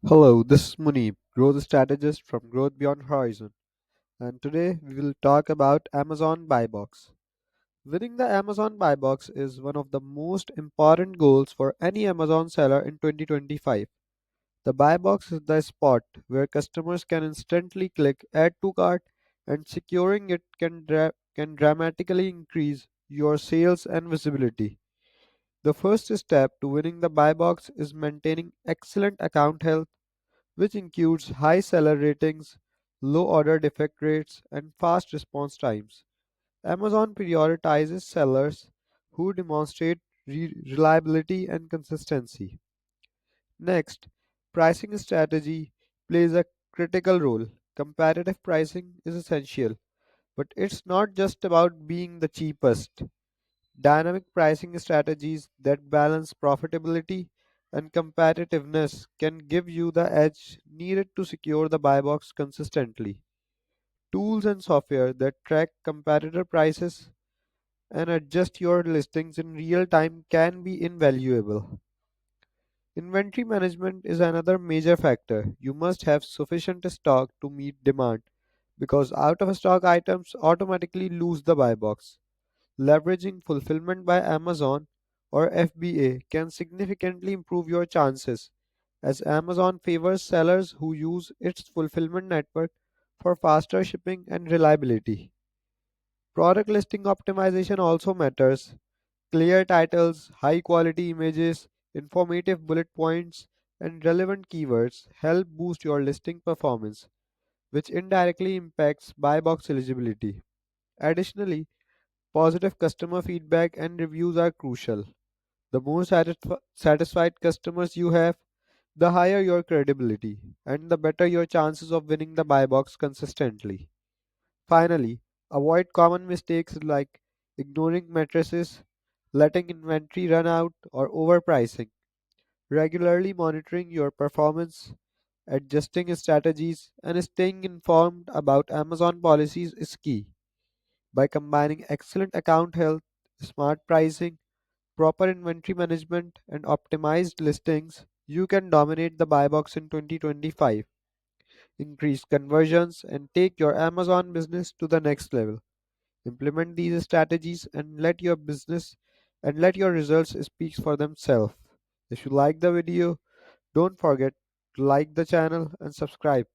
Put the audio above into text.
Hello, this is Munib, growth strategist from Growth Beyond Horizon, and today we will talk about Amazon Buy Box. Winning the Amazon Buy Box is one of the most important goals for any Amazon seller in 2025. The Buy Box is the spot where customers can instantly click Add to Cart, and securing it can dramatically increase your sales and visibility. The first step to winning the Buy Box is maintaining excellent account health, which includes high seller ratings, low order defect rates, and fast response times. Amazon prioritizes sellers who demonstrate reliability and consistency. Next, pricing strategy plays a critical role. Competitive pricing is essential, but it's not just about being the cheapest. Dynamic pricing strategies that balance profitability and competitiveness can give you the edge needed to secure the buy box consistently. Tools and software that track competitor prices and adjust your listings in real time can be invaluable. Inventory management is another major factor. You must have sufficient stock to meet demand because out of stock items automatically lose the buy box. Leveraging Fulfillment by Amazon or FBA can significantly improve your chances, as Amazon favors sellers who use its fulfillment network for faster shipping and reliability. Product listing optimization also matters. Clear titles, high quality images, informative bullet points, and relevant keywords help boost your listing performance, which indirectly impacts buy box eligibility. Additionally, positive customer feedback and reviews are crucial. The more satisfied customers you have, the higher your credibility, and the better your chances of winning the buy box consistently. Finally, avoid common mistakes like ignoring matrices, letting inventory run out, or overpricing. Regularly monitoring your performance, adjusting strategies, and staying informed about Amazon policies is key. By combining excellent account health, smart pricing, proper inventory management, and optimized listings, you can dominate the buy box in 2025, increase conversions, and take your Amazon business to the next level. Implement these strategies and let your results speak for themselves. If you like the video, don't forget to like the channel and subscribe.